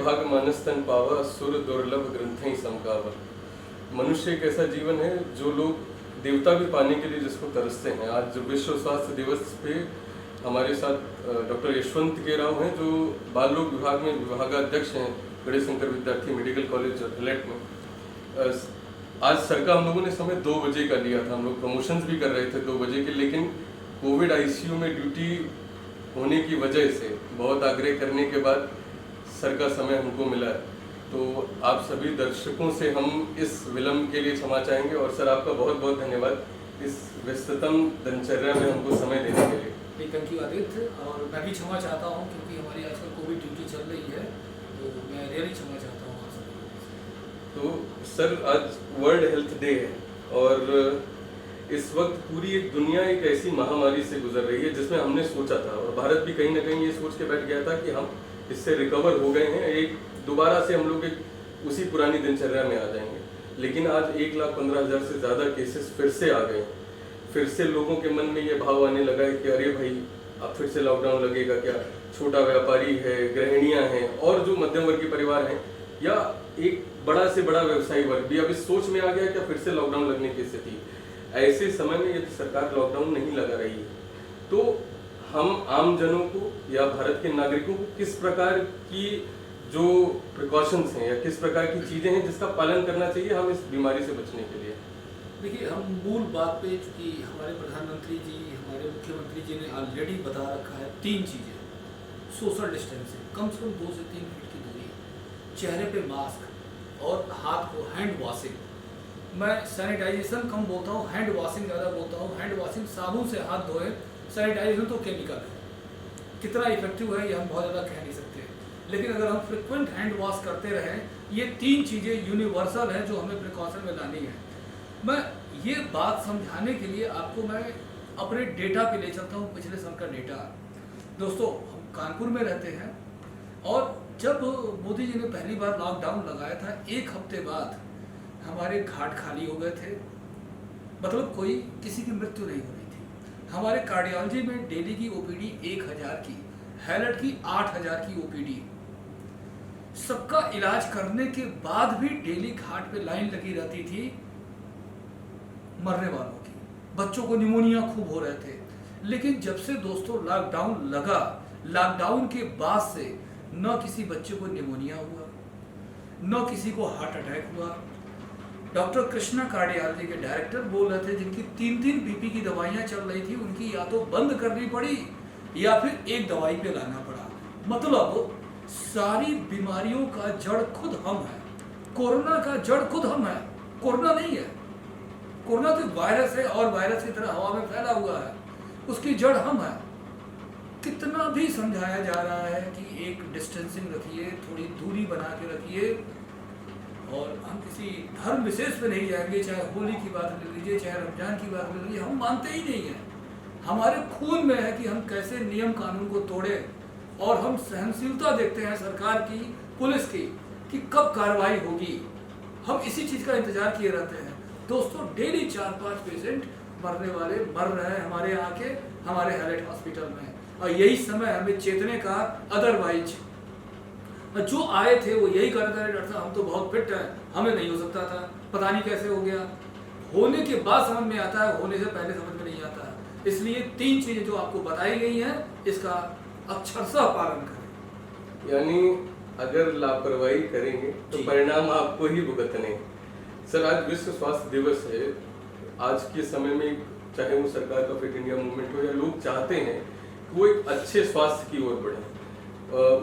भाग मानस तन पावा, सुर दुर्लभ ग्रंथि समकावा। मनुष्य एक ऐसा जीवन है जो लोग देवता भी पाने के लिए जिसको तरसते हैं। आज विश्व स्वास्थ्य दिवस पे हमारे साथ डॉक्टर यशवंत के राव हैं, जो बाल रोग विभाग में विभागाध्यक्ष हैं, गणेश शंकर विद्यार्थी मेडिकल कॉलेज रिलेट में। आज सर का हम लोगों ने समय 2 बजे का लिया था। हम लोग प्रमोशंस भी कर रहे थे 2 बजे के, लेकिन कोविड आईसीयू में ड्यूटी होने की वजह से बहुत आग्रह करने के बाद सर का समय हमको मिला है। तो आप सभी दर्शकों से हम इस विलंब के लिए क्षमा चाहेंगे, और सर आपका बहुत बहुत धन्यवाद इस व्यस्ततम दिनचर्या में हमको समय देने के लिए। थैंक यू आदित्य, और मैं भी क्षमा चाहता हूँ क्योंकि हमारी आजकल कोविड ड्यूटी चल रही है, तो मैं रियली क्षमा चाहता हूँ आप सभी। तो सर आज वर्ल्ड हेल्थ डे है, और इस वक्त पूरी एक दुनिया एक ऐसी महामारी से गुजर रही है जिसमें हमने सोचा था, और भारत भी कहीं ना कहीं ये सोच के बैठ गया था कि हम इससे रिकवर हो गए हैं, एक दोबारा से हम लोग एक उसी पुरानी दिनचर्या में आ जाएंगे। लेकिन आज 1,15,000 से ज़्यादा केसेस फिर से आ गए। फिर से लोगों के मन में ये भाव आने लगा है कि अरे भाई अब फिर से लॉकडाउन लगेगा क्या। छोटा व्यापारी है, गृहिणियाँ हैं, और जो मध्यम वर्गीय परिवार हैं, या एक बड़ा से बड़ा व्यवसायी वर्ग भी अब इस सोच में आ गया कि फिर से लॉकडाउन लगने की स्थिति। ऐसे समय में यदि सरकार लॉकडाउन नहीं लगा रही है, तो हम आम जनों को या भारत के नागरिकों को किस प्रकार की जो प्रिकॉशंस हैं या किस प्रकार की चीज़ें हैं जिसका पालन करना चाहिए हम इस बीमारी से बचने के लिए? देखिए, हम मूल बात पे, चूँकि हमारे प्रधानमंत्री जी, हमारे मुख्यमंत्री जी ने ऑलरेडी बता रखा है 3 चीज़ें। सोशल डिस्टेंसिंग, कम से कम 2 से 3 फीट की दूरी, चेहरे पे मास्क, और हाथ को हैंड वॉशिंग। मैं सैनिटाइजेशन कम बोलता हूँ, हैंड वॉशिंग ज़्यादा बोलता हूँ। हैंड वॉशिंग, साबुन से हाथ धोएं, सैनिटाइजेशन तो केमिकल है, कितना इफेक्टिव है ये हम बहुत ज़्यादा कह नहीं सकते। लेकिन अगर हम फ्रिक्वेंट हैंड वॉश करते रहें, ये 3 चीज़ें यूनिवर्सल हैं जो हमें प्रिकॉशन में लानी है। मैं ये बात समझाने के लिए आपको मैं अपने डेटा पे ले चलता हूँ, पिछले साल का डेटा। दोस्तों, हम कानपुर में रहते हैं, और जब मोदी जी ने पहली बार लॉकडाउन लगाया था, 1 हफ्ते बाद हमारे घाट खाली हो गए थे। मतलब कोई किसी की मृत्यु नहीं हो रही थी। हमारे कार्डियोलॉजी में डेली की ओपीडी 1000 की, हैलट की 8000 की ओपीडी। सबका इलाज करने के बाद भी डेली घाट पे लाइन लगी रहती थी मरने वालों की। बच्चों को निमोनिया खूब हो रहे थे। लेकिन जब से दोस्तों लॉकडाउन लगा, लॉकडाउन के बाद से न किसी बच्चे को निमोनिया हुआ, न किसी को हार्ट अटैक हुआ। डॉक्टर कृष्णा कार्डियोलॉजी के डायरेक्टर बोल रहे थे, जिनकी 3-3 बीपी की दवाइयां चल रही थी, उनकी या तो बंद करनी पड़ी या फिर एक दवाई पे लाना पड़ा। मतलब सारी बीमारियों का जड़ खुद हम है। कोरोना का जड़ खुद हम है, कोरोना नहीं है। कोरोना तो वायरस है, और वायरस की तरह हवा में फैला हुआ है, उसकी जड़ हम है। कितना भी समझाया जा रहा है कि एक डिस्टेंसिंग रखिए, थोड़ी दूरी बना के रखिए, और हम किसी धर्म विशेष पे नहीं जाएंगे, चाहे होली की बात ले लीजिए, चाहे रमजान की बात ले लीजिए, हम मानते ही नहीं हैं। हमारे खून में है कि हम कैसे नियम कानून को तोड़े, और हम सहनशीलता देखते हैं सरकार की, पुलिस की, कि कब कार्रवाई होगी। हम इसी चीज़ का इंतजार किए रहते हैं। दोस्तों, डेली 4-5 पेशेंट मरने वाले मर रहे हैं हमारे यहाँ के, हमारे हैलेट हॉस्पिटल में, और यही समय हमें चेतने का। अदरवाइज जो आए थे वो यही कर रहे थे, डॉक्टर साहब हम तो बहुत फिट हैं, हमें नहीं हो सकता था, पता नहीं कैसे हो गया। होने के बाद समझ में आता है, होने से पहले समझ में नहीं आता है। इसलिए 3 चीज़ें जो आपको बताई गई हैं, इसका अक्षरशः पालन करें। यानी अगर लापरवाही करेंगे तो परिणाम आपको ही भुगतने। सर, आज विश्व स्वास्थ्य दिवस है। आज के समय में चाहे वो सरकार का फिट इंडिया मूवमेंट हो, या लोग चाहते हैं कि वो एक अच्छे स्वास्थ्य की ओर बढ़े,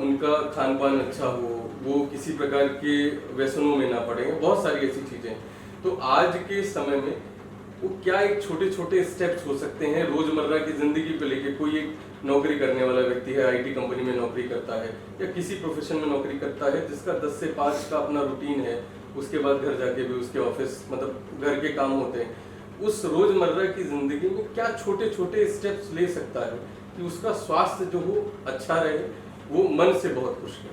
उनका खान पान अच्छा हो, वो किसी प्रकार के व्यसनों में ना पड़े, बहुत सारी ऐसी चीज़ें। तो आज के समय में वो क्या एक छोटे छोटे स्टेप्स हो सकते हैं रोजमर्रा की जिंदगी पे लेके। कोई एक नौकरी करने वाला व्यक्ति है, आईटी कंपनी में नौकरी करता है, या किसी प्रोफेशन में नौकरी करता है, जिसका 10 से 5 का अपना रूटीन है, उसके बाद घर जाके भी उसके ऑफिस, मतलब घर के काम होते हैं। उस रोजमर्रा की जिंदगी में क्या छोटे छोटे स्टेप्स ले सकता है कि उसका स्वास्थ्य जो हो अच्छा रहे, वो मन से बहुत खुश है?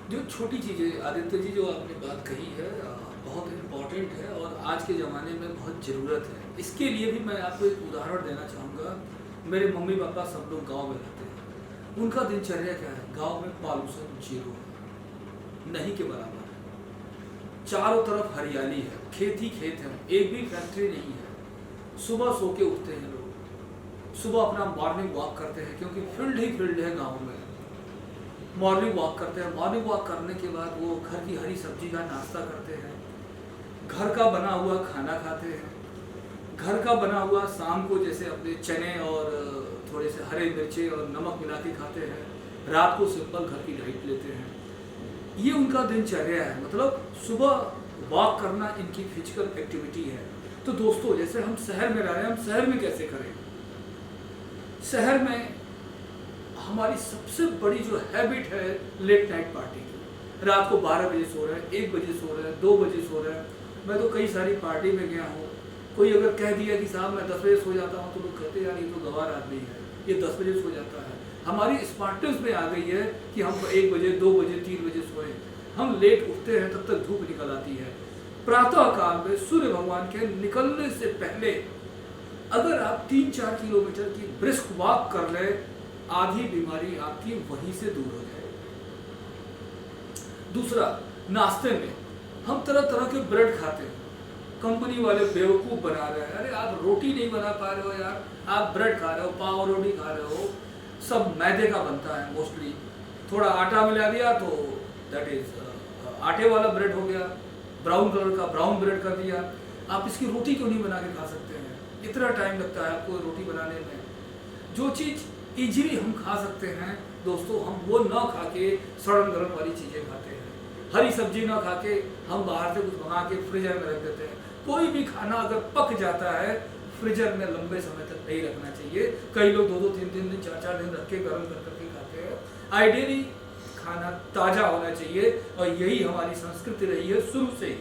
जो छोटी चीज़ें आदित्य जी, जो आपने बात कही है, बहुत इम्पॉर्टेंट है, और आज के ज़माने में बहुत ज़रूरत है। इसके लिए भी मैं आपको एक उदाहरण देना चाहूँगा। मेरे मम्मी पापा सब लोग गांव में रहते हैं, उनका दिनचर्या क्या है? गांव में पॉल्यूशन जीरो है, नहीं के बराबर है, चारों तरफ हरियाली है, खेत ही खेत है, एक भी फैक्ट्री नहीं है। सुबह सो के उठते हैं लोग, सुबह अपना मॉर्निंग वॉक करते हैं, क्योंकि फील्ड ही फील्ड है गाँव में। मॉर्निंग वॉक करते हैं, मॉर्निंग वॉक करने के बाद वो घर की हरी सब्जी का नाश्ता करते हैं, घर का बना हुआ खाना खाते हैं, घर का बना हुआ शाम को जैसे अपने चने और थोड़े से हरे मिर्चे और नमक मिला के खाते हैं, रात को सिंपल घर की डाइट लेते हैं। ये उनका दिनचर्या है, मतलब सुबह वॉक करना इनकी फिजिकल एक्टिविटी है। तो दोस्तों, जैसे हम शहर में रह रहे हैं, हम शहर में कैसे करें? शहर में हमारी सबसे बड़ी जो हैबिट है लेट नाइट पार्टी की। रात को 12 बजे सो रहे हैं, 1 बजे सो रहे हैं, 2 बजे सो रहे हैं। मैं तो कई सारी पार्टी में गया हूँ, कोई अगर कह दिया कि साहब मैं 10 बजे सो जाता हूँ, तो लोग कहते हैं यार ये तो गंवार आदमी है, ये 10 बजे सो जाता है। हमारी स्मार्टनेस में आ गई है कि हम 1 बजे, 2 बजे, 3 बजे सोए। हम लेट उठते हैं, तब तक धूप निकल आती है। प्रातः काल में सूर्य भगवान के निकलने से पहले अगर आप 3-4 किलोमीटर की ब्रिस्क वॉक कर ले, आधी बीमारी आपकी वहीं से दूर हो जाएगी। दूसरा, नाश्ते में हम तरह तरह के ब्रेड खाते हैं, कंपनी वाले बेवकूफ़ बना रहे हैं, अरे आप रोटी नहीं बना पा रहे हो यार, आप ब्रेड खा रहे हो, पाव रोटी खा रहे हो, सब मैदे का बनता है मोस्टली। थोड़ा आटा मिला दिया तो दैट इज आटे वाला ब्रेड हो गया, ब्राउन कलर का ब्राउन ब्रेड कर दिया। आप इसकी रोटी क्यों नहीं बना के खा सकते हैं? इतना टाइम लगता है आपको रोटी बनाने में। जो चीज़ इजीली हम खा सकते हैं दोस्तों, हम वो ना खा के सड़न गरम वाली चीज़ें खाते हैं। हरी सब्जी ना खा के हम बाहर से कुछ मंगा के फ्रीजर में रख देते हैं। कोई भी खाना अगर पक जाता है, फ्रीजर में लंबे समय तक नहीं रखना चाहिए। कई लोग 2-2, 3-3 दिन, 4-4 दिन रख के गर्म कर करके खाते हैं। आइडियली खाना ताज़ा होना चाहिए, और यही हमारी संस्कृति रही है शुरू से ही।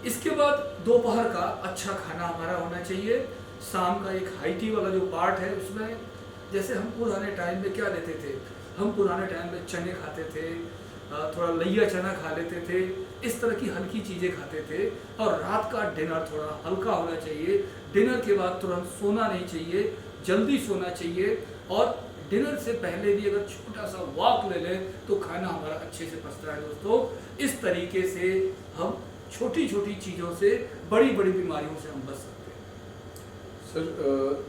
इसके बाद दोपहर का अच्छा खाना हमारा होना चाहिए। शाम का एक हाई टी वाला जो पार्ट है, उसमें जैसे हम पुराने टाइम में क्या लेते थे, हम पुराने टाइम में चने खाते थे, थोड़ा लैया चना खा लेते थे, इस तरह की हल्की चीज़ें खाते थे। और रात का डिनर थोड़ा हल्का होना चाहिए। डिनर के बाद तुरंत सोना नहीं चाहिए, जल्दी सोना चाहिए। और डिनर से पहले भी अगर छोटा सा वॉक ले लें तो खाना हमारा अच्छे से पचता है दोस्तों। इस तरीके से हम छोटी छोटी चीज़ों से बड़ी बड़ी बीमारियों से हम बच सकते हैं। सर,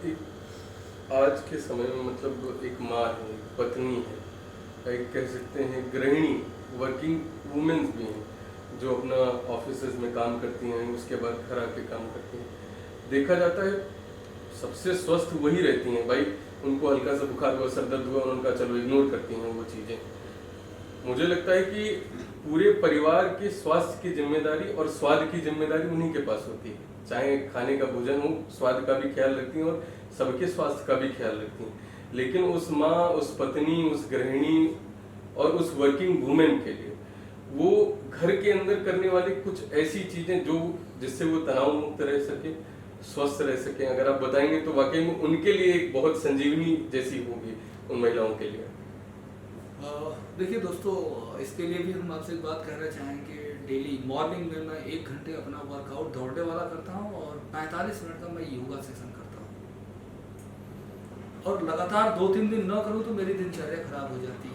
एक आज के समय में मतलब एक माँ है, एक पत्नी है, एक कह सकते हैं गृहिणी, वर्किंग वुमेन्स भी हैं जो अपना ऑफिसेज में काम करती हैं, उसके बाद घर आके काम करती हैं। देखा जाता है सबसे स्वस्थ वही रहती हैं भाई। उनको हल्का सा बुखार हुआ, सर दर्द हुआ, उनका चलो इग्नोर करती हैं वो चीज़ें। मुझे लगता है कि पूरे परिवार के स्वास्थ्य की जिम्मेदारी और स्वाद की जिम्मेदारी उन्हीं के पास होती है। चाहे खाने का भोजन हो, स्वाद का भी ख्याल रखती हैं और सबके स्वास्थ्य का भी ख्याल रखती हैं। लेकिन उस माँ, उस पत्नी, उस गृहिणी और उस वर्किंग वुमेन के लिए वो घर के अंदर करने वाली कुछ ऐसी चीज़ें जो जिससे वो तनाव मुक्त रह सके, स्वस्थ रह सके, अगर आप बताएंगे तो वाकई में उनके लिए एक बहुत संजीवनी जैसी होगी उन महिलाओं के लिए। देखिए दोस्तों, इसके लिए भी हम आपसे एक बात कहना चाहेंगे। डेली मॉर्निंग में मैं 1 घंटे अपना वर्कआउट दौड़ने वाला करता हूँ और 45 मिनट का मैं योगा सेशन करता हूँ। और लगातार 2-3 दिन ना करूँ तो मेरी दिनचर्या खराब हो जाती है।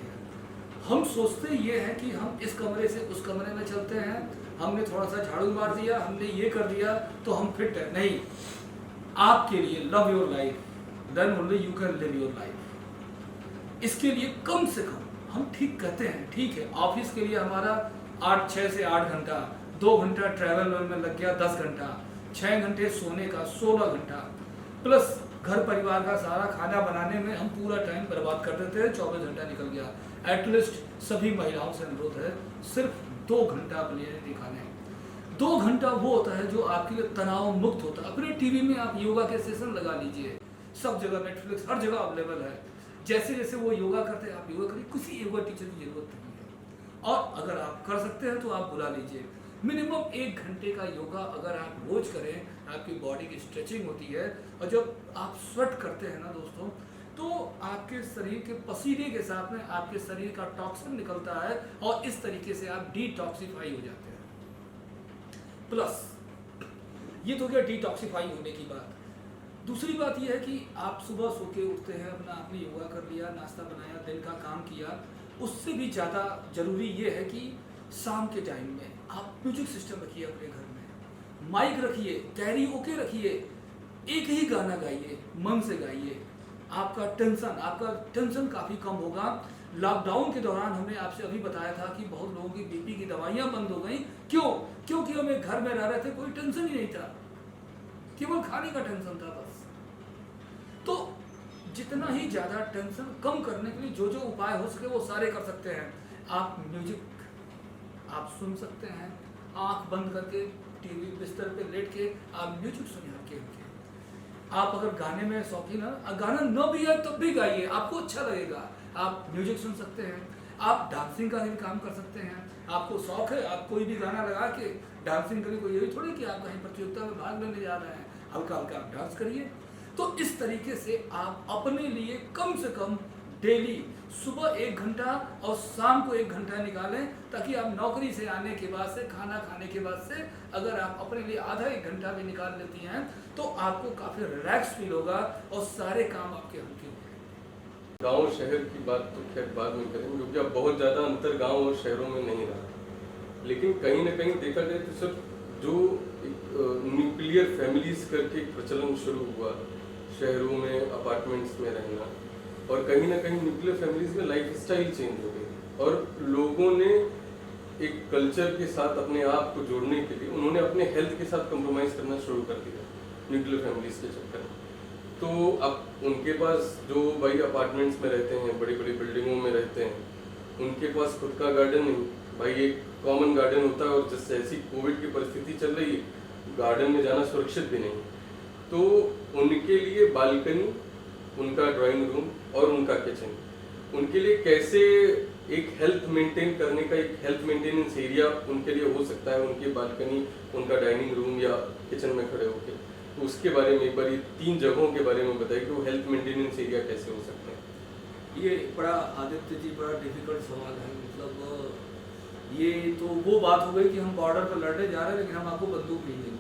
हम सोचते ये हैं कि हम इस कमरे से उस कमरे में चलते हैं, हमने थोड़ा सा झाड़ू मार दिया, हमने ये कर दिया तो हम फिट है। नहीं, आपके लिए love your life, then only you can live your life. इसके लिए कम से कम हम ठीक कहते हैं, ठीक है, ऑफिस के लिए हमारा 6 से 8 घंटा, 2 घंटा ट्रैवल में लग गया 10 घंटा, 6 घंटे सोने का 16 घंटा, प्लस घर परिवार का सारा खाना बनाने में हम पूरा टाइम बर्बाद कर देते हैं, 24 घंटा निकल गया। एटलीस्ट सभी महिलाओं से अनुरोध है, सिर्फ 2 घंटा अपने लिए निकालें। 2 घंटा वो होता है जो आपके लिए तनाव मुक्त होता है। अपने टीवी में आप योगा के सेशन लगा लीजिए, सब जगह नेटफ्लिक्स हर जगह अवेलेबल है। जैसे जैसे वो योगा करते हैं आप योगा करिए, किसी योगा टीचर की जरूरत नहीं है। और अगर आप कर सकते हैं तो आप बुला लीजिए। मिनिमम 1 घंटे का योगा अगर आप रोज करें, आपकी बॉडी की स्ट्रेचिंग होती है। और जब आप स्वेट करते हैं ना दोस्तों, तो आपके शरीर के पसीने के साथ में आपके शरीर का टॉक्सिन निकलता है और इस तरीके से आप डिटॉक्सिफाई हो जाते हैं। प्लस ये तो क्या डिटॉक्सिफाई होने की बात, दूसरी बात यह है कि आप सुबह सो के उठते हैं, अपना आपने योगा कर लिया, नाश्ता बनाया, दिन का काम किया, उससे भी ज़्यादा ज़रूरी ये है कि शाम के टाइम में आप म्यूजिक सिस्टम रखिए अपने घर में, माइक रखिए, कैरियोके रखिए, एक ही गाना गाइए, मन से गाइए। आपका टेंशन काफ़ी कम होगा। लॉकडाउन के दौरान हमने आपसे अभी बताया था कि बहुत लोगों की बीपी की दवाइयाँ बंद हो गई। क्यों? क्योंकि हमें घर में रह रहे थे, कोई टेंशन ही नहीं था, केवल खाने का टेंशन था बस। तो जितना ही ज़्यादा टेंशन कम करने के लिए जो जो उपाय हो सके वो सारे कर सकते हैं। आप म्यूजिक आप सुन सकते हैं, आंख बंद करके टीवी बिस्तर पे लेट के आप म्यूजिक सुनिए हल्के हल्के। आप अगर गाने में शौकीन है, गाना न भी है तब भी गाइए, आपको अच्छा लगेगा। आप म्यूजिक सुन सकते हैं, आप डांसिंग का भी काम कर सकते हैं। आपको शौक है, आप कोई भी गाना लगा के डांसिंग करिए। कोई यही थोड़ी कि आप कहीं प्रतियोगिता में भाग लेने जा रहे हैं, हल्का हल्का आप डांस करिए। तो इस तरीके से आप अपने लिए कम से कम डेली सुबह 1 घंटा और शाम को 1 घंटा निकालें, ताकि आप नौकरी से आने के बाद से, खाना खाने के बाद से अगर आप अपने लिए आधा 1 घंटा भी निकाल लेती हैं तो आपको काफ़ी रिलैक्स फील होगा और सारे काम आपके हल्के होंगे। गांव शहर की बात तो खैर बाद में करेंगे, क्योंकि अब बहुत ज़्यादा अंतर गांव और शहरों में नहीं रहा। लेकिन कहीं ना कहीं देखा जाए तो सर, जो न्यूक्लियर फैमिलीज करके एक प्रचलन शुरू हुआ शहरों में, अपार्टमेंट्स में रहना, और कहीं ना कहीं न्यूक्लियर फैमिलीज में लाइफ स्टाइल चेंज हो गई और लोगों ने एक कल्चर के साथ अपने आप को जोड़ने के लिए उन्होंने अपने हेल्थ के साथ कंप्रोमाइज़ करना शुरू कर दिया न्यूक्लियर फैमिलीज के चक्कर में। तो अब उनके पास जो भाई अपार्टमेंट्स में रहते हैं, बड़ी बड़ी बिल्डिंगों में रहते हैं, उनके पास खुद का गार्डन नहीं भाई, एक कॉमन गार्डन होता है, और जैसे ऐसी कोविड की परिस्थिति चल रही है, गार्डन में जाना सुरक्षित भी नहीं। तो उनके लिए बालकनी, उनका ड्राइंग रूम और उनका किचन, उनके लिए कैसे एक हेल्थ मेंटेन करने का एक हेल्थ मेंटेनेंस एरिया उनके लिए हो सकता है, उनकी बालकनी, उनका डाइनिंग रूम या किचन में खड़े होकर। तो उसके बारे में एक बार ये 3 जगहों के बारे में बताइए कि वो हेल्थ मेंटेनेंस एरिया कैसे हो सकते हैं। ये बड़ा, आदित्य जी, बड़ा डिफिकल्ट सवाल है। मतलब ये तो वो बात हो गई कि हम बॉर्डर पर लड़ने जा रहे हैं लेकिन हम आपको बंदूक नहीं देंगे।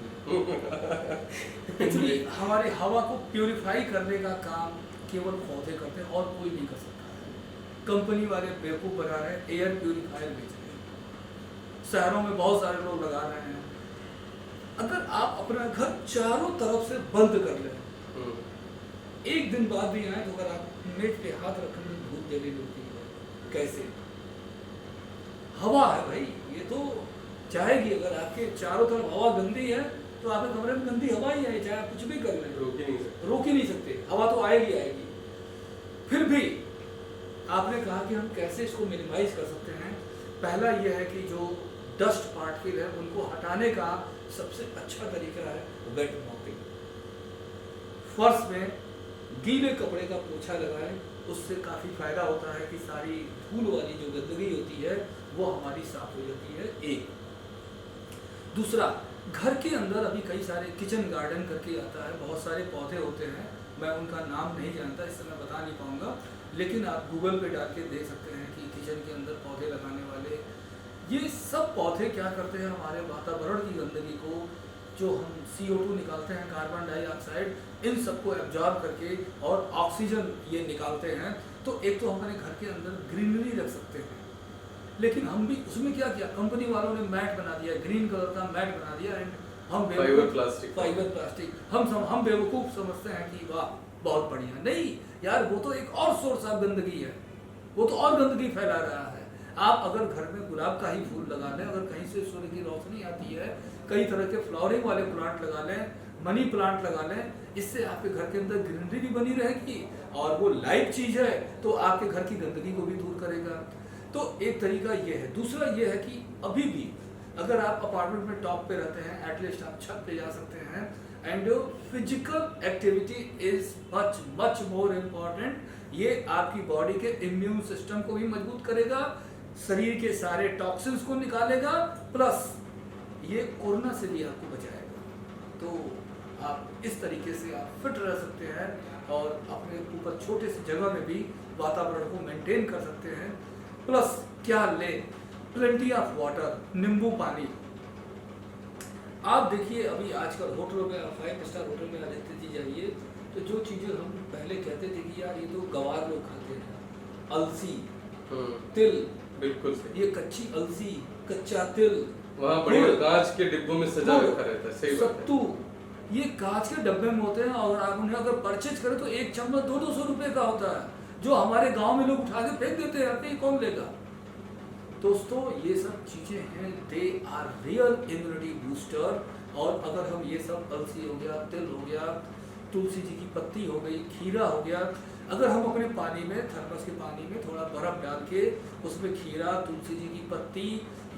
एक्चुअली हमारे हवा को प्यूरिफाई करने का काम केवल पौधे करते हैं और कोई नहीं कर सकता है। कंपनी वाले बेवकूफ़ बना रहे हैं, एयर प्यूरिफायर बेच रहे हैं, शहरों में बहुत सारे लोग लगा रहे हैं। अगर आप अपना घर चारों तरफ से बंद कर लें, एक दिन बाद भी आए तो अगर आप मेज पे हाथ रखने में धूप देने लगती है, कैसे? हवा है भाई, ये तो चाहेगी। अगर आपके चारों तरफ हवा गंदी है तो आपके कमरे में गंदी हवा ही आए, चाहे आप कुछ भी कर लें, रोक ही नहीं सकते। हवा तो आएगी आएगी। फिर भी आपने कहा कि हम कैसे इसको मिनिमाइज कर सकते हैं। पहला यह है कि जो डस्ट पार्टिकल है उनको हटाने का सबसे अच्छा तरीका है वेट मॉपिंग। फर्श में गीले कपड़े का पोछा लगाएं, उससे काफ़ी फायदा होता है कि सारी धूल वाली जो गंदगी होती है वो हमारी साफ हो जाती है। एक दूसरा, घर के अंदर अभी कई सारे किचन गार्डन करके आता है, बहुत सारे पौधे होते हैं, मैं उनका नाम नहीं जानता, इस समय बता नहीं पाऊंगा, लेकिन आप गूगल पे डाल के देख सकते हैं कि किचन के अंदर पौधे लगाने वाले। ये सब पौधे क्या करते हैं, हमारे वातावरण की गंदगी को, जो हम CO2 निकालते हैं, कार्बन डाइऑक्साइड, इन सबको एब्जॉर्ब करके और ऑक्सीजन ये निकालते हैं। तो एक तो हमारे घर के अंदर ग्रीनरी रख सकते हैं, लेकिन हम भी उसमें क्या किया, कंपनी वालों ने मैट बना दिया, ग्रीन कलर का मैट बना दिया, एंड हम फाइबर प्लास्टिक हम बेवकूफ़ समझते हैं कि वाह बहुत बढ़िया। नहीं यार, वो तो एक और सोर्स ऑफ गंदगी है, वो तो और गंदगी फैला रहा है। आप अगर घर में गुलाब का ही फूल लगा लें, अगर कहीं से सूर्य की रोशनी आती है, कई तरह के फ्लावरिंग वाले प्लांट लगा लें, मनी प्लांट लगा लें, इससे आपके घर के अंदर ग्रीनरी भी बनी रहेगी और वो लाइव चीज़ है तो आपके घर की गंदगी को भी दूर करेगा। तो एक तरीका ये है। दूसरा ये है कि अभी भी अगर आप अपार्टमेंट में टॉप पे रहते हैं, एटलीस्ट आप छत पे जा सकते हैं, and physical activity is much much more important. ये आपकी बॉडी के इम्यून सिस्टम को भी मजबूत करेगा, शरीर के सारे टॉक्सिन्स को निकालेगा, प्लस ये कोरोना से भी आपको बचाएगा। तो आप इस तरीके से आप फिट रह सकते हैं और अपने ऊपर छोटे से जगह में भी वातावरण को मेंटेन कर सकते हैं। प्लस क्या लें, प्लेंटी ऑफ वाटर, नींबू पानी। आप देखिए अभी आजकल होटलों में, 5 स्टार होटल में आदित्य जी जाइए, तो जो चीज़ें हम पहले कहते थे कि यार ये तो गंवार लोग खाते हैं, अलसी, तिल, बिल्कुल सही। ये कच्ची अलसी, कच्चा तिल, वहाँ बढ़िया गुड़, कांच के डिब्बों में सजा गुड़, रखा रहता है, सही बात है। सत्तू, ये कांच के डब्बे में होते हैं और आप उन्हें अगर परचेज करें तो एक चम्मच 200-200 रुपए का होता है, जो हमारे गांव में लोग उठा के फेंक देते हैं, आपके कौन लेगा। दोस्तों ये सब चीज़ें हैं, they are real immunity booster. और अगर हम ये सब अलसी हो गया, तिल हो गया, तुलसी जी की पत्ती हो गई, खीरा हो गया, अगर हम अपने पानी में, थर्मस के पानी में थोड़ा बर्फ डाल के उसमें खीरा, तुलसी जी की पत्ती,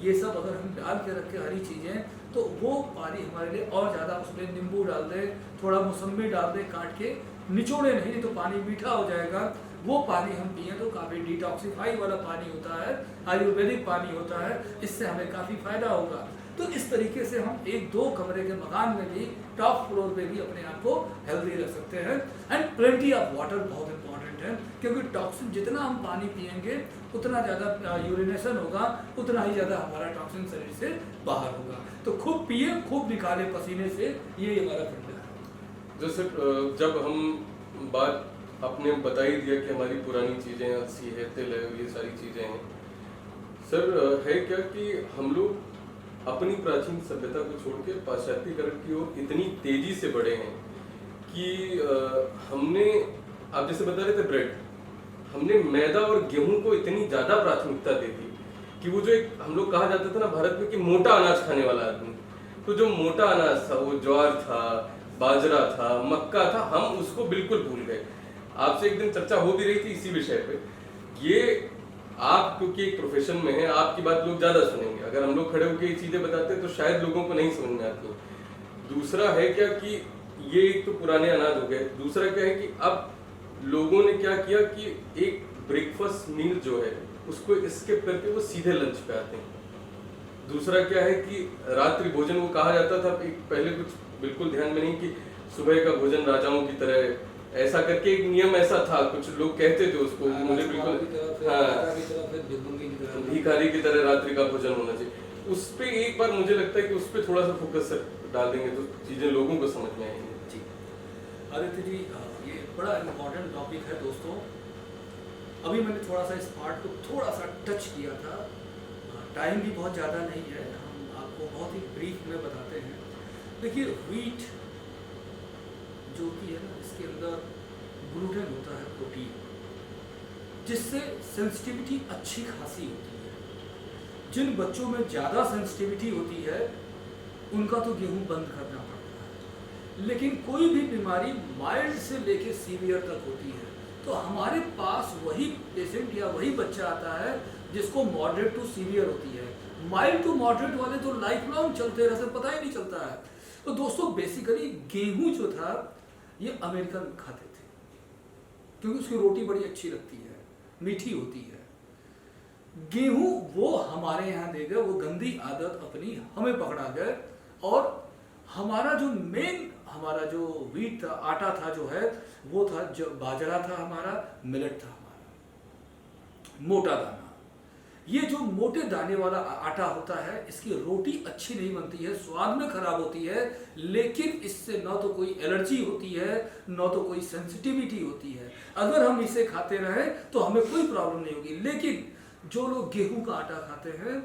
ये सब अगर हम डाल के रखें हरी चीज़ें, तो वो पानी हमारे लिए और ज़्यादा, उसमें नींबू डाल दें, थोड़ा मौसम्बी डाल दें काट के, निचोड़े नहीं तो पानी मीठा हो जाएगा, वो पानी हम पिए तो काफ़ी डिटॉक्सिफाई वाला पानी होता है, आयुर्वेदिक पानी होता है, इससे हमें काफ़ी फायदा होगा। तो इस तरीके से हम 1-2 कमरे के मकान में भी, टॉप फ्लोर पे भी अपने आप को हेल्दी रख सकते हैं। एंड प्लेंटी ऑफ वाटर बहुत इंपॉर्टेंट है, क्योंकि टॉक्सिन जितना हम पानी पिएंगे उतना ज़्यादा यूरिनेशन होगा, उतना ही ज़्यादा हमारा टॉक्सिन शरीर से बाहर होगा। तो खूब पिए, खूब निकाले पसीने से, ये हमारा फंडा है। जैसे जब हम बात आपने बता ही दिया कि हमारी पुरानी चीज़ें, अलसी है, तिल है, ये सारी चीज़ें हैं सर, है क्या कि हम लोग अपनी प्राचीन सभ्यता को छोड़ के पाश्चात्यकरण की ओर इतनी तेजी से बढ़े हैं कि हमने, आप जैसे बता रहे थे ब्रेड, हमने मैदा और गेहूं को इतनी ज्यादा प्राथमिकता दे दी कि वो जो एक हम लोग कहा जाता था ना भारत में कि मोटा अनाज खाने वाला आदमी, तो जो मोटा अनाज था वो ज्वार था, बाजरा था, मक्का था, हम उसको बिल्कुल भूल गए। आपसे एक दिन चर्चा हो भी रही थी इसी विषय पे। ये आप क्योंकि एक प्रोफेशन में है, आपकी बात लोग ज्यादा सुनेंगे, अगर हम लोग खड़े होकर ये चीजें बताते हैं तो शायद लोगों को नहीं समझ में आती। दूसरा है क्या कि ये एक तो पुराने अनाज हो गए, दूसरा क्या है कि अब लोगों ने क्या किया कि एक ब्रेकफास्ट मील जो है उसको स्किप करके वो सीधे लंच पे आते हैं। दूसरा क्या है कि रात्रि भोजन वो कहा जाता था एक पहले, कुछ बिल्कुल ध्यान में नहीं कि सुबह का भोजन राजाओं की तरह, ऐसा करके एक नियम ऐसा था, कुछ लोग कहते थे उसको, मुझे बिल्कुल भिखारी की तरह रात्रि का भोजन होना चाहिए। उस पे एक बार मुझे लगता है कि उस पे थोड़ा सा फोकस डाल देंगे तो चीजें लोगों को समझ में आएंगी। जी आदित्य जी, ये बड़ा इम्पोर्टेंट टॉपिक है दोस्तों। अभी मैंने थोड़ा सा इस पार्ट को थोड़ा सा टच किया था, टाइम भी बहुत ज़्यादा नहीं है, हम आपको बहुत ही ब्रीफ में बताते हैं। देखिए व्हीट जो कि है ना, इसके अंदर ग्लूटेन होता है, प्रोटीन, जिससे सेंसिटिविटी अच्छी खासी होती है। जिन बच्चों में ज़्यादा सेंसिटिविटी होती है उनका तो गेहूं बंद करना पड़ता है, लेकिन कोई भी बीमारी माइल्ड से लेके सीवियर तक होती है तो हमारे पास वही पेशेंट या वही बच्चा आता है जिसको मॉडरेट टू सीवियर होती है। माइल्ड टू मॉडरेट वाले तो लाइफ लॉन्ग चलते रहते, पता ही नहीं चलता है। तो दोस्तों बेसिकली गेहूं जो था ये अमेरिकन खाते थे, क्योंकि उसकी रोटी बड़ी अच्छी लगती है, मीठी होती है। गेहूं वो हमारे यहाँ दे गए, वो गंदी आदत अपनी हमें पकड़ा गए, और हमारा जो मेन, हमारा जो व्हीट था, आटा था जो है, वो था जो बाजरा था, हमारा मिलेट था, हमारा मोटा दाना। ये जो मोटे दाने वाला आटा होता है, इसकी रोटी अच्छी नहीं बनती है, स्वाद में खराब होती है, लेकिन इससे न तो कोई एलर्जी होती है न तो कोई सेंसिटिविटी होती है। अगर हम इसे खाते रहें तो हमें कोई प्रॉब्लम नहीं होगी। लेकिन जो लोग गेहूं का आटा खाते हैं,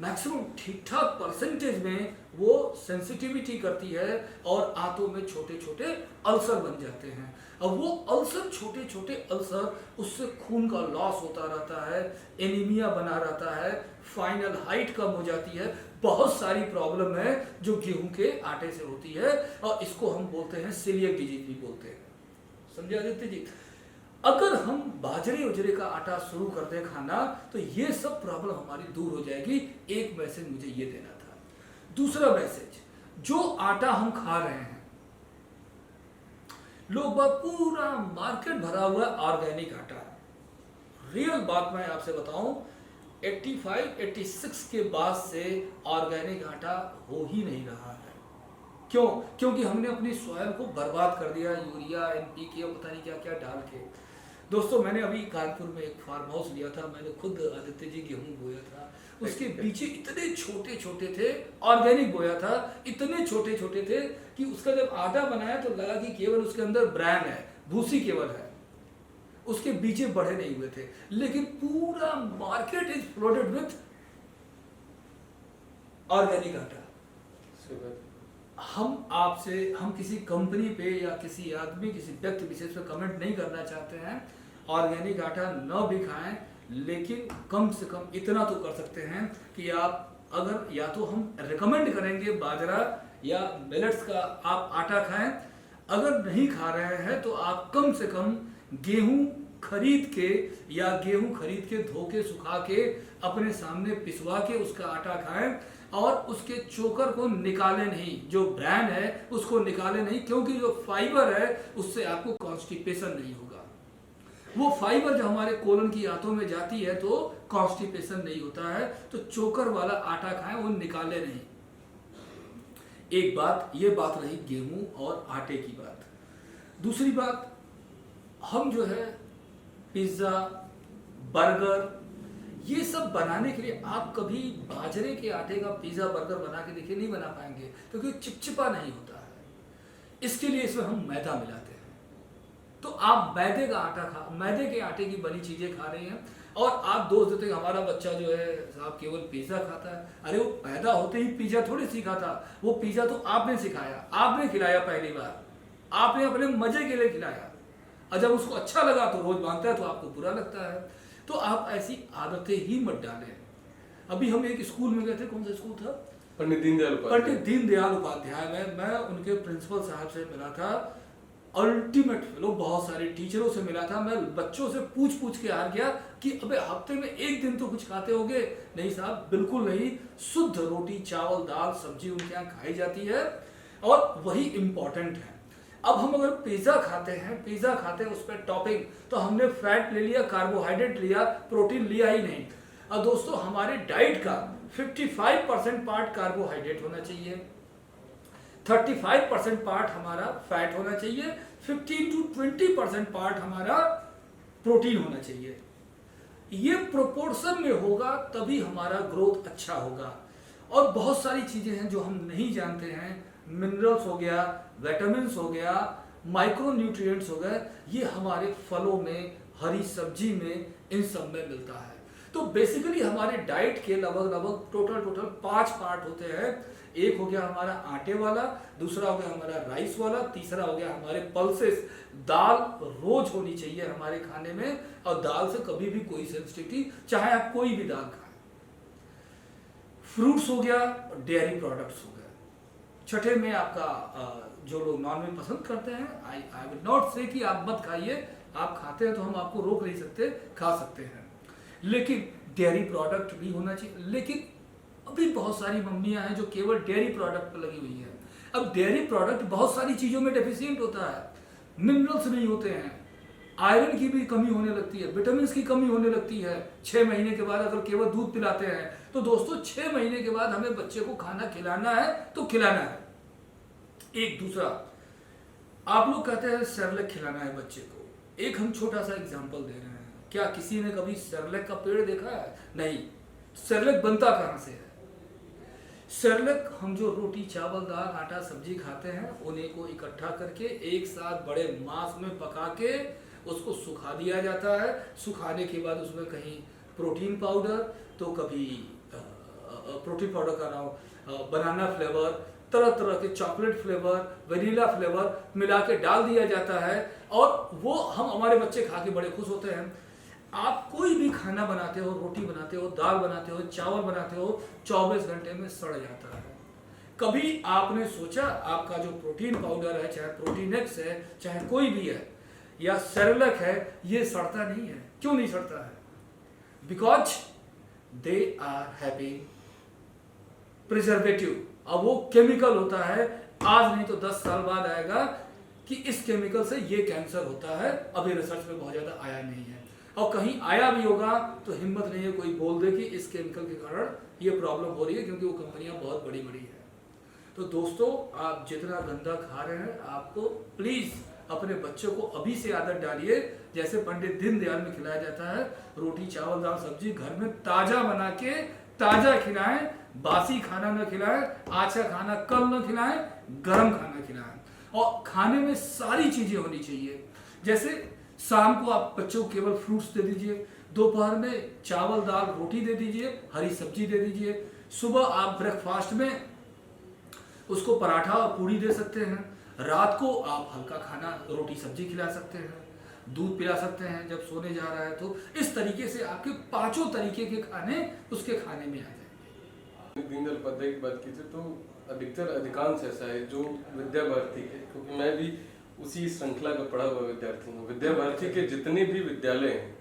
मैक्सिमम ठीक ठाक परसेंटेज में वो सेंसिटिविटी करती है और आंतों में छोटे छोटे अल्सर बन जाते हैं। अब वो अल्सर, छोटे छोटे अल्सर, उससे खून का लॉस होता रहता है, एनीमिया बना रहता है, फाइनल हाइट कम हो जाती है, बहुत सारी प्रॉब्लम है जो गेहूं के आटे से होती है, और इसको हम बोलते हैं सीलिएक डिजीज भी बोलते हैं। समझे आदित्य जी? अगर हम बाजरे उजरे का आटा शुरू कर दें खाना तो ये सब प्रॉब्लम हमारी दूर हो जाएगी। एक मैसेज मुझे ये देना था। दूसरा मैसेज, जो आटा हम खा रहे हैं, लोग बात पूरा मार्केट भरा हुआ ऑर्गेनिक आटा। रियल बात मैं आपसे बताऊं, 85-86 के बाद से ऑर्गेनिक आटा हो ही नहीं रहा है। क्यों? क्योंकि हमने अपनी सॉइल को बर्बाद कर दिया, यूरिया, NPK और पता नहीं क्या क्या डाल के। दोस्तों मैंने अभी कानपुर में एक फार्म हाउस लिया था, मैंने खुद आदित्य जी गेहूं बोया था, उसके बीचे इतने छोटे छोटे थे, ऑर्गेनिक बोया था, इतने छोटे छोटे थे कि उसका जब आटा बनाया तो लगा कि केवल उसके अंदर ब्रांड है, भूसी केवल है, उसके बीचे बड़े नहीं हुए थे। लेकिन पूरा मार्केट इज फ्लोडेड विथ ऑर्गेनिक आटा। हम किसी कंपनी पे या किसी आदमी, किसी व्यक्ति विशेष पे कमेंट नहीं करना चाहते हैं, ऑर्गेनिक आटा न भी खाएं, लेकिन कम से कम इतना तो कर सकते हैं कि आप अगर, या तो हम रिकमेंड करेंगे बाजरा या मिलेट्स का आप आटा खाएं, अगर नहीं खा रहे हैं तो आप कम से कम गेहूं खरीद के या गेहूं खरीद के धो के सुखा के अपने सामने पिसवा के उसका आटा खाएं, और उसके चोकर को निकाले नहीं, जो ब्रांड है उसको निकाले नहीं, क्योंकि जो फाइबर है उससे आपको कॉन्स्टिपेशन नहीं होगा। वो फाइबर जो हमारे कोलन की आंतों में जाती है तो कॉन्स्टिपेशन नहीं होता है। तो चोकर वाला आटा खाएं, वो निकाले नहीं। एक बात, ये बात रही गेहूं और आटे की बात। दूसरी बात, हम जो है पिज्जा, बर्गर, ये सब बनाने के लिए आप कभी बाजरे के आटे का पिज्जा बर्गर बना के देखिए, नहीं बना पाएंगे, क्योंकि चिपचिपा नहीं होता है। इसके लिए इसमें हम मैदा मिलाते हैं। तो आप मैदे के आटे की बनी चीजें खा रहे हैं, और आप दोष देते हैं हमारा बच्चा जो है साहब केवल पिज्जा खाता है। अरे वो पैदा होते ही पिज्जा थोड़ी सीखा था, वो पिज्जा तो आपने सिखाया, आपने खिलाया, पहली बार आपने अपने मजे के लिए खिलाया, और जब उसको अच्छा लगा तो रोज मांगता है तो आपको बुरा लगता है। तो आप ऐसी आदतें ही मत डालें। अभी हम एक स्कूल में गए थे, कौन सा स्कूल था? पंडित दीनदयाल उपाध्याय में। मैं उनके प्रिंसिपल साहब से मिला था, अल्टीमेट फेलो, बहुत सारे टीचरों से मिला था। मैं बच्चों से पूछ के हार गया कि अबे हफ्ते में एक दिन तो कुछ खाते होगे? नहीं साहब, बिल्कुल नहीं। शुद्ध रोटी, चावल, दाल, सब्जी उनके यहाँ खाई जाती है, और वही इम्पोर्टेंट है। अब हम अगर पिज्जा खाते हैं उस पर टॉपिंग, तो हमने फैट ले लिया, कार्बोहाइड्रेट लिया, प्रोटीन लिया ही नहीं। और दोस्तों हमारे डाइट का 55% पार्ट कार्बोहाइड्रेट होना चाहिए, 35% पार्ट हमारा फैट होना चाहिए, 15 to 20% पार्ट हमारा प्रोटीन होना चाहिए। ये प्रोपोर्शन में होगा तभी हमारा ग्रोथ अच्छा होगा। और बहुत सारी चीजें हैं जो हम नहीं जानते हैं, मिनरल्स हो गया, विटामिन्स हो गया, माइक्रो न्यूट्रिएंट्स हो गए, ये हमारे फलों में, हरी सब्जी में, इन सब में मिलता है। तो बेसिकली हमारे डाइट के लगभग टोटल 5 पार्ट होते हैं। एक हो गया हमारा आटे वाला, दूसरा हो गया हमारा राइस वाला, तीसरा हो गया हमारे पल्सेस। दाल रोज होनी चाहिए हमारे खाने में, और दाल से कभी भी कोई सेंसिटिविटी, चाहे आप कोई भी दाल खाएं। फ्रूट्स हो गया, डेयरी प्रोडक्ट्स हो गए। छठे में आपका जो लोग नॉनवेज पसंद करते हैं, आई विल नॉट से कि आप मत खाइए, आप खाते हैं तो हम आपको रोक नहीं सकते, खा सकते हैं, लेकिन डेयरी प्रोडक्ट भी होना चाहिए। लेकिन अभी बहुत सारी मम्मियां हैं जो केवल डेयरी प्रोडक्ट पर लगी हुई हैं। अब डेयरी प्रोडक्ट बहुत सारी चीजों में डेफिशिएंट होता है, मिनरल्स नहीं होते हैं, आयरन की भी कमी होने लगती है, विटामिन की कमी होने लगती है। 6 महीने के बाद अगर केवल दूध पिलाते हैं, तो दोस्तों 6 महीने के बाद हमें बच्चे को खाना खिलाना है तो खिलाना है। एक दूसरा, आप लोग कहते हैं सेरेलैक खिलाना है बच्चे को। एक हम छोटा सा एग्जांपल दे रहे हैं, क्या किसी ने कभी सेरेलैक का पेड़ देखा है? नहीं। सेरेलैक बनता कहां से है? सेरेलैक हम जो रोटी, चावल, दाल, आटा, सब्जी खाते हैं, उन्हीं को इकट्ठा करके एक साथ बड़े मास में पका के उसको सुखा दिया जाता है। सुखाने के बाद उसमें कहीं प्रोटीन पाउडर, तो कभी प्रोटीन पाउडर का नाम बनाना फ्लेवर, तरह तरह के चॉकलेट फ्लेवर, वनीला फ्लेवर मिला के डाल दिया जाता है, और वो हमारे बच्चे खा के बड़े खुश होते हैं। आप कोई भी खाना बनाते हो, रोटी बनाते हो, दाल बनाते हो, चावल बनाते हो, 24 घंटे में सड़ जाता है। कभी आपने सोचा आपका जो प्रोटीन पाउडर है, चाहे प्रोटीन एक्स है, चाहे कोई भी है, या सेरेलैक है, ये सड़ता नहीं है? क्यों नहीं सड़ता है? Because they are having preservative. अब वो केमिकल होता है, आज नहीं तो 10 साल बाद आएगा कि इस केमिकल से ये कैंसर होता है। अभी रिसर्च में बहुत ज्यादा आया नहीं है, और कहीं आया भी होगा तो हिम्मत नहीं है कोई बोल दे कि इस केमिकल के कारण ये प्रॉब्लम हो रही है, क्योंकि वो कंपनियां बहुत बड़ी बड़ी है। तो दोस्तों, आप जितना गंदा खा रहे हैं, आपको प्लीज अपने बच्चों को अभी से आदत डालिए, जैसे पंडित दीनदयाल में खिलाया जाता है, रोटी चावल दाल सब्जी घर में ताजा बना के ताजा खिलाएं, बासी खाना न खिलाएं, अच्छा खाना कल न खिलाएं, गर्म खाना खिलाएं। और खाने में सारी चीजें होनी चाहिए, जैसे शाम को आप बच्चों को केवल फ्रूट्स दे दीजिए, दोपहर में चावल दाल रोटी दे दीजिए, हरी सब्जी दे दीजिए, सुबह आप ब्रेकफास्ट में उसको पराठा और पूरी दे सकते हैं, रात को आप हल्का खाना रोटी सब्जी खिला सकते हैं, दूध पिला सकते हैं जब सोने जा रहा है। तो इस तरीके से आपके पांचों तरीके के खाने उसके खाने में आ जाएंगे। दीनदयाल उपाध्याय की बात कीजिए तो अधिकांश ऐसा है जो विद्या भारती के, क्योंकि मैं भी उसी श्रृंखला का पढ़ा हुआ विद्यार्थी हूँ। विद्या भारती के जितने भी विद्यालय हैं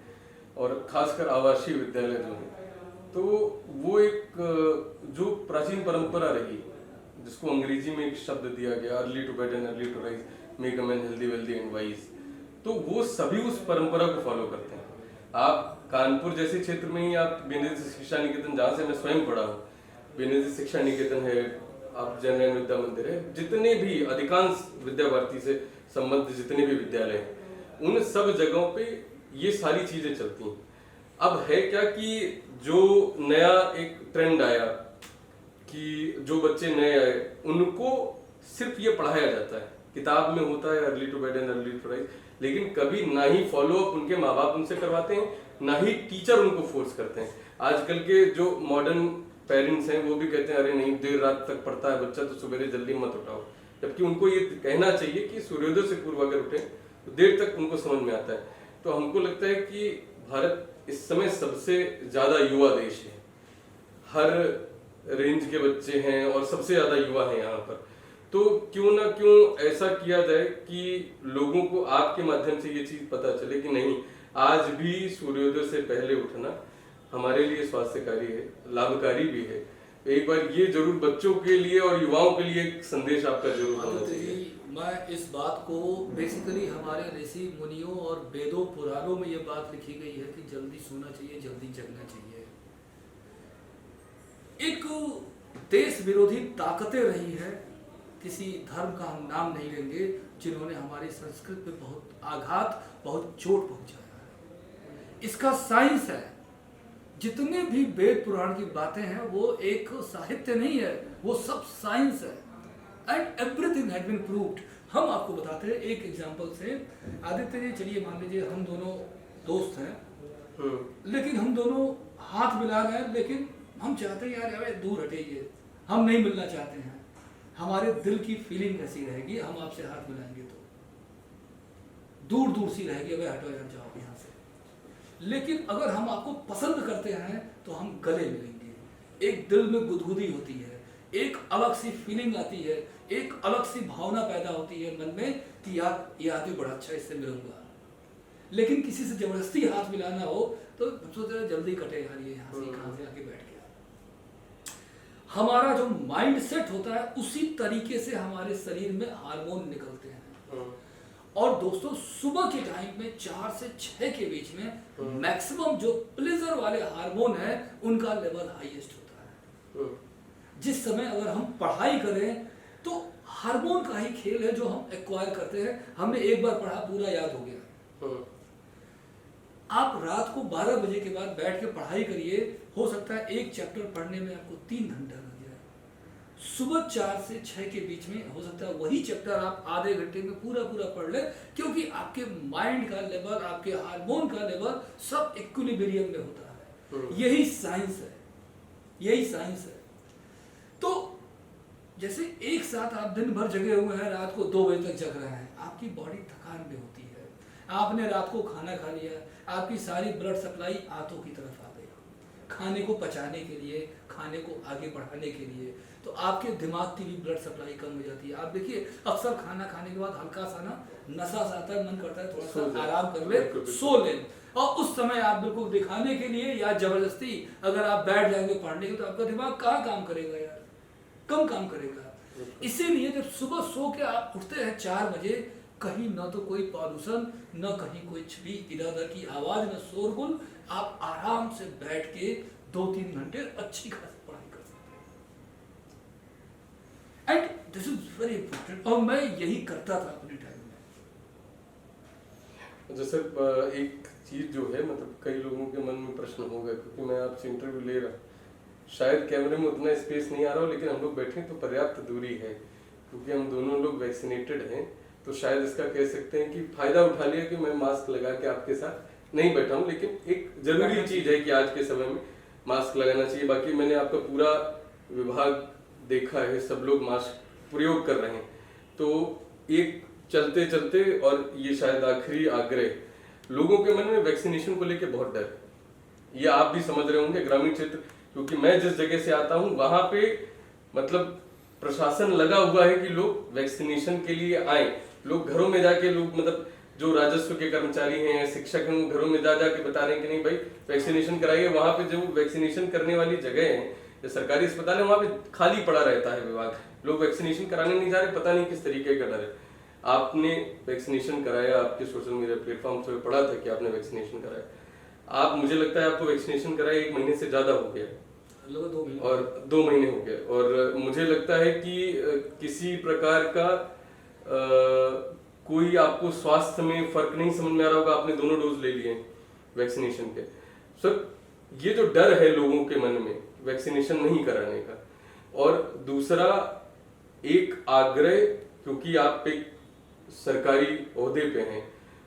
और खासकर आवासीय विद्यालय जो हैं, तो वो एक जो प्राचीन परंपरा रही, जिसको अंग्रेजी में एक शब्द दिया गया, early to bed and early to rise make a man healthy wealthy and wise, तो वो सभी उस परंपरा को फॉलो करते हैं। आप कानपुर जैसे क्षेत्र में ही आप बेनजीर शिक्षा निकेतन, जहाँ से मैं स्वयं पढ़ा हूँ, बेनजीर शिक्षा निकेतन है, आप जैन विद्या मंदिर है, जितने भी अधिकांश विद्या भारती से संबंधित जितने भी विद्यालय हैं, उन सब जगहों पे ये सारी चीजें चलती हैं। अब है क्या कि जो नया एक ट्रेंड आया कि जो बच्चे नए आए उनको सिर्फ ये पढ़ाया जाता है, किताब में होता है early to bed and early to rise, लेकिन कभी ना ही फॉलो अप उनके माँ बाप उनसे करवाते हैं, ना ही टीचर उनको फोर्स करते हैं। आजकल के जो मॉडर्न पेरेंट्स हैं वो भी कहते हैं अरे नहीं देर रात तक पढ़ता है बच्चा तो सवेरे जल्दी मत उठाओ, जबकि उनको ये कहना चाहिए कि सूर्योदय से पूर्व अगर उठे तो देर तक उनको समझ में आता है। तो हमको लगता है कि भारत इस समय सबसे ज्यादा युवा देश है, हर रेंज के बच्चे हैं और सबसे ज्यादा युवा है यहाँ पर। तो क्यों ना क्यों ऐसा किया जाए कि लोगों को आपके माध्यम से ये चीज पता चले कि नहीं, आज भी सूर्योदय से पहले उठना हमारे लिए स्वास्थ्यकारी है, लाभकारी भी है। एक बार ये जरूर बच्चों के लिए और युवाओं के लिए एक संदेश आपका जरूर होना चाहिए। मैं इस बात को बेसिकली हमारे ऋषि मुनियों और वेदों पुराणों में ये बात लिखी गई है कि जल्दी सोना चाहिए, जल्दी जगना चाहिए। एक देश विरोधी ताकतें रही है, किसी धर्म का हम नाम नहीं लेंगे, जिन्होंने हमारी संस्कृति पे बहुत आघात, बहुत चोट पहुंचाया है। इसका साइंस है, जितने भी वेद पुराण की बातें हैं वो एक साहित्य नहीं है, वो सब साइंस है and everything had been proved. हम आपको बताते हैं एक एग्जांपल से। आदित्य जी, चलिए मान लीजिए हम दोनों दोस्त हैं, लेकिन हम दोनों हाथ मिला रहे हैं, लेकिन हम चाहते हैं यार यार दूर हटिए, हम नहीं मिलना चाहते हैं, हमारे दिल की फीलिंग ऐसी रहेगी, हम आपसे हाथ मिलाएंगे तो दूर दूर सी रहेगी, अबे हटो यार जाओ यहाँ से। लेकिन अगर हम आपको पसंद करते हैं तो हम गले मिलेंगे, एक दिल में गुदगुदी होती है, एक अलग सी फीलिंग आती है, एक अलग सी भावना पैदा होती है मन में कि यार ये आदमी बड़ा अच्छा, इससे मिलूंगा। लेकिन किसी से जबरदस्ती हाथ मिलाना हो तो सोचते जल्दी कटे यार, ये यहाँ से कहाँ से आके बैठ गया। हमारा जो माइंड सेट होता है उसी तरीके से हमारे शरीर में हार्मोन निकलते हैं। और दोस्तों सुबह के टाइम में 4 से 6 के बीच में मैक्सिमम जो प्लेजर वाले हार्मोन है उनका लेवल हाईएस्ट होता है। जिस समय अगर हम पढ़ाई करें तो हार्मोन का ही खेल है जो हम एक्वायर करते हैं। हमने एक बार पढ़ा, पूरा याद हो गया। आप रात को 12 बजे के बाद बैठ के पढ़ाई करिए, हो सकता है एक चैप्टर पढ़ने में आपको 3 घंटा लग जाए। सुबह 4 से 6 के बीच में हो सकता है वही चैप्टर आप आधे घंटे में पूरा पढ़ लें, क्योंकि आपके माइंड का लेवल, आपके हार्मोन का लेवल सब इक्विलिब्रियम में होता है। यही साइंस है, यही साइंस है। तो जैसे एक साथ आप दिन भर जगे हुए हैं, रात को 2 बजे तक जग रहे हैं, आपकी बॉडी थकान में होती है, आपने रात को खाना खा लिया, आपकी सारी ब्लड सप्लाई आंतों की तरफ आ गई खाने को पचाने के लिए, खाने को आगे बढ़ाने के लिए, तो आपके दिमाग की भी ब्लड सप्लाई कम हो जाती है। आप देखिए अक्सर खाना खाने के बाद हल्का सा ना नशा सा आता है, मन करता है थोड़ा सा आराम कर ले, सो ले, और उस समय आप बिल्कुल दिखाने के लिए या जबरदस्ती अगर आप बैठ जाएंगे पढ़ने के तो आपका दिमाग कहाँ काम करेगा यार, कम काम करेगा। इसीलिए जब सुबह सो के आप उठते हैं 4 बजे, कहीं ना तो कोई पॉल्यूशन, न कहीं कोई भी इधर उधर की आवाज, न शोरगुल, आप आराम से बैठ के 2-3 घंटे अच्छी खासी पढ़ाई कर सकते हैं। And this is very important, और मैं यही करता था अपने टाइम में। अच्छा सर, एक चीज़ जो है मतलब कई लोगों के मन में प्रश्न होगा, क्योंकि मैं आपसे इंटरव्यू ले रहा, शायद कैमरे में उतना स्पेस नहीं आ रहा हो, लेकिन हम लोग बैठे तो पर्याप्त दूरी है, क्योंकि हम दोनों लोग वैक्सीनेटेड हैं, तो शायद इसका कह सकते हैं कि फायदा उठा लिया कि मैं मास्क लगा के आपके साथ नहीं बैठा हूँ, लेकिन एक जरूरी चीज है कि आज के समय में मास्क लगाना चाहिए। बाकी मैंने आपका पूरा विभाग देखा है, सब लोग मास्क प्रयोग कर रहे हैं, तो एक चलते चलते, और ये शायद आखिरी आग्रह, लोगों के मन में वैक्सीनेशन को लेकर बहुत डर है, ये आप भी समझ रहे होंगे ग्रामीण क्षेत्र, क्योंकि मैं जिस जगह से आता हूँ वहां पे मतलब प्रशासन लगा हुआ है कि लोग वैक्सीनेशन के लिए आए, लोग घरों में जाके, लोग मतलब जो राजस्व के कर्मचारी हैं, शिक्षक हैं, वो घरों में जा जाके बता रहे हैं कि नहीं भाई वैक्सीनेशन कराइए। वहां पे जो वैक्सीनेशन करने वाली जगह है, जो सरकारी अस्पताल है, वहां पे खाली पड़ा रहता है विभाग, लोग वैक्सीनेशन कराने नहीं जा रहे, पता नहीं किस तरीके का डर है। आपने वैक्सीनेशन कराया, आपके सोशल मीडिया प्लेटफॉर्म पे पढ़ा था कि आपने वैक्सीनेशन कराया, आप, मुझे लगता है आपको वैक्सीनेशन कराया 1 महीने से ज्यादा हो गया, लगभग 2 महीने, और 2 महीने हो गए, और मुझे लगता है कि किसी प्रकार का कोई आपको स्वास्थ्य में फर्क नहीं समझ में आ रहा होगा, आपने दोनों डोज ले लिए वैक्सीनेशन के। सर, ये जो डर है लोगों के मन में वैक्सीनेशन नहीं कराने का, और दूसरा एक आग्रह, क्योंकि आप एक सरकारी ओहदे पे हैं,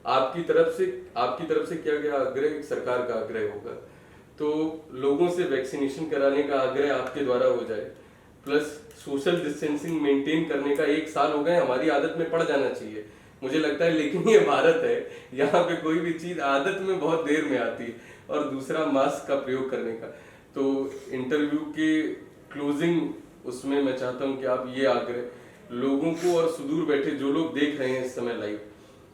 आपकी तरफ से किया गया आग्रह एक सरकार का आग्रह होगा, तो लोगों से वैक्सीनेशन कराने का आग्रह आपके द्वारा हो जाए, प्लस सोशल डिस्टेंसिंग मेंटेन करने का 1 साल हो गए, हमारी आदत में पड़ जाना चाहिए मुझे लगता है, लेकिन ये भारत है, यहाँ पे कोई भी चीज आदत में बहुत देर में आती है। और दूसरा मास्क का प्रयोग करने का, तो इंटरव्यू के क्लोजिंग उसमें मैं चाहता हूँ कि आप ये आग्रह लोगों को, और सुदूर बैठे जो लोग देख रहे हैं इस समय लाइव,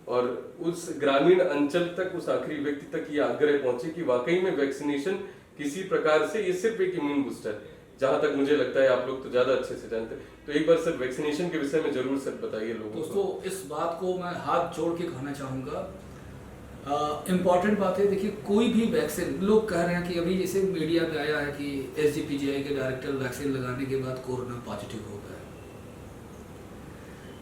और उस ग्रामीण अंचल तक, उस आखिरी व्यक्ति तक ये आग्रह पहुंचे कि वाकई में वैक्सीनेशन किसी प्रकार से, ये सिर्फ एक इम्यून बूस्टर है, जहां तक मुझे लगता है, आप लोग तो ज्यादा अच्छे से जानते हैं, तो एक बार सर वैक्सीनेशन के विषय में जरूर सर बताइए लोगों को। दोस्तों, इस बात को मैं हाथ जोड़ के कहना चाहूँगा, इम्पॉर्टेंट बात है, देखिए कोई भी वैक्सीन, लोग कह रहे हैं कि अभी जैसे मीडिया में आया है कि SGPGI के डायरेक्टर वैक्सीन लगाने के बाद कोरोना पॉजिटिव हो गए।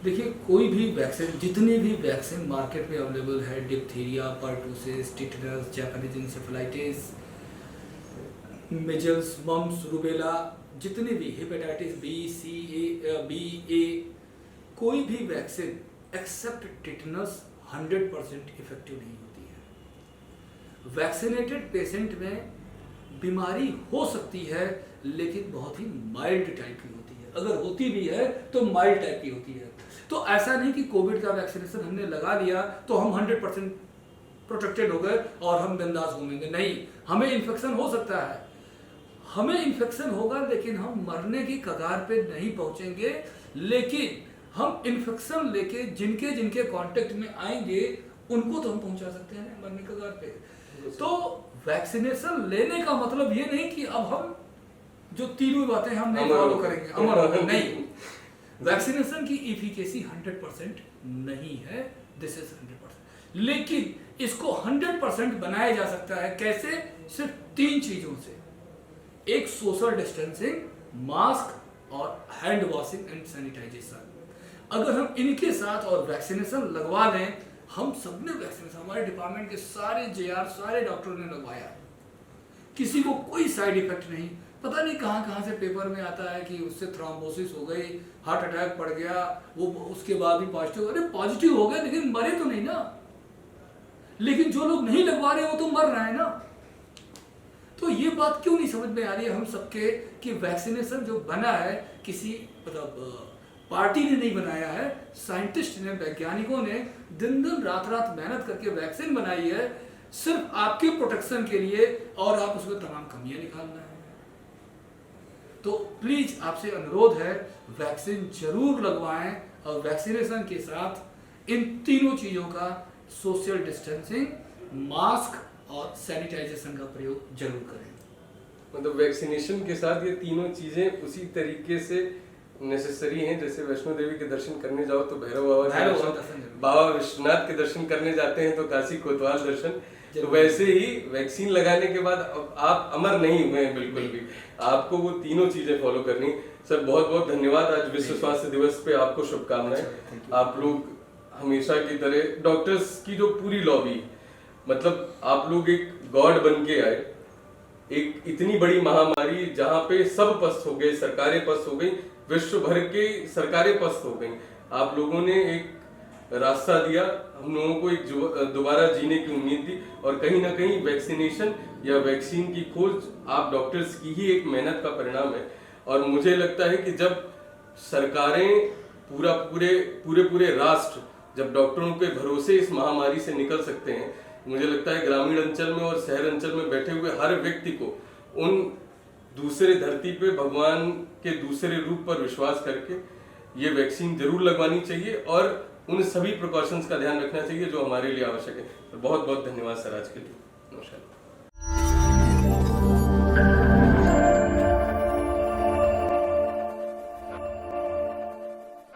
देखिए कोई भी वैक्सीन, जितनी भी वैक्सीन मार्केट में अवेलेबल है, diphtheria, pertussis, tetanus, Japanese encephalitis, measles, mumps, rubella, जितने भी, हेपेटाइटिस B, A, कोई भी वैक्सीन एक्सेप्ट टिटनस 100% इफेक्टिव नहीं होती है। वैक्सीनेटेड पेशेंट में बीमारी हो सकती है, लेकिन बहुत ही माइल्ड टाइप की होती है, अगर होती भी है तो माइल्ड टाइप की होती है। तो ऐसा नहीं कि कोविड का वैक्सीनेशन हमने लगा लिया तो हम 100% प्रोटेक्टेड हो गए और हम बिंदास घूमेंगे, नहीं, हमें इन्फेक्शन हो सकता है, हमें इन्फेक्शन होगा, लेकिन हम मरने की कगार पे नहीं पहुंचेंगे, लेकिन हम इन्फेक्शन लेके जिनके जिनके कांटेक्ट में आएंगे उनको तो हम पहुंचा सकते हैं मरने की कगार पे। तो वैक्सीनेशन लेने का मतलब ये नहीं कि अब हम जो तीनों बातें हम नहीं फॉलो करेंगे, अमर नहीं, वैक्सीनेशन की इफिकेसी 100% नहीं है, दिस इज 100%, लेकिन इसको 100% बनाया जा सकता है कैसे? सिर्फ 3 चीजों से, एक सोशल डिस्टेंसिंग, मास्क और हैंड वॉशिंग एंड सैनिटाइजेशन। अगर हम इनके साथ और वैक्सीनेशन लगवा लें, हम सबने वैक्सीनेशन, हमारे डिपार्टमेंट के सारे JR, सारे डॉक्टरों ने लगवाया, किसी को कोई साइड इफेक्ट नहीं। पता नहीं कहाँ से पेपर में आता है कि उससे थ्रोम्बोसिस हो गई, हार्ट अटैक पड़ गया, वो उसके बाद भी पॉजिटिव, अरे पॉजिटिव हो गए लेकिन मरे तो नहीं ना, लेकिन जो लोग नहीं लगवा रहे वो तो मर रहे हैं ना। तो ये बात क्यों नहीं समझ में आ रही है हम सबके कि वैक्सीनेशन जो बना है किसी मतलब पार्टी ने नहीं बनाया है, साइंटिस्ट ने, वैज्ञानिकों ने दिन रात मेहनत करके वैक्सीन बनाई है सिर्फ आपके प्रोटेक्शन के लिए, और आप उसमें तमाम कमियां निकालना है। तो प्लीज आपसे अनुरोध है, वैक्सीन जरूर लगवाएं, और वैक्सीनेशन के साथ इन तीनों चीजों का, सोशल डिस्टेंसिंग, मास्क और सैनिटाइजेशन का प्रयोग जरूर करें। मतलब वैक्सीनेशन के साथ ये तीनों चीजें उसी तरीके से नेसेसरी हैं, जैसे वैष्णो देवी के दर्शन करने जाओ तो भैरव बाबा के दर्शन, बाबा विश्वनाथ के दर्शन करने जाते हैं तो काशी कोतवाल दर्शन, तो वैसे ही वैक्सीन लगाने के बाद आप अमर नहीं हुए हैं बिल्कुल भी, आपको वो तीनों चीजें फॉलो करनी। सर बहुत बहुत धन्यवाद, आज विश्व स्वास्थ्य दिवस पे आपको शुभकामनाएं। आप लोग हमेशा की तरह डॉक्टर्स की जो पूरी लॉबी, मतलब आप लोग एक गॉड बन के आए, एक इतनी बड़ी महामारी जहां पे सब पस्त हो गए, सरकारें पस्त हो गई, विश्व भर के सरकारें पस्त हो गई, आप लोगों ने एक रास्ता दिया, हम लोगों को एक दोबारा जीने की उम्मीद दी, और कहीं ना कहीं वैक्सीनेशन या वैक्सीन की खोज आप डॉक्टर्स की ही एक मेहनत का परिणाम है। और मुझे लगता है कि जब सरकारें पूरे राष्ट्र जब डॉक्टरों के भरोसे इस महामारी से निकल सकते हैं, मुझे लगता है ग्रामीण अंचल में और शहर अंचल में बैठे हुए हर व्यक्ति को उन दूसरे धरती पे भगवान के दूसरे रूप पर विश्वास करके ये वैक्सीन जरूर लगवानी चाहिए और उन सभी प्रिकॉशंस का ध्यान रखना चाहिए जो हमारे लिए आवश्यक है। तो बहुत बहुत धन्यवाद सर आज के लिए। नमस्कार।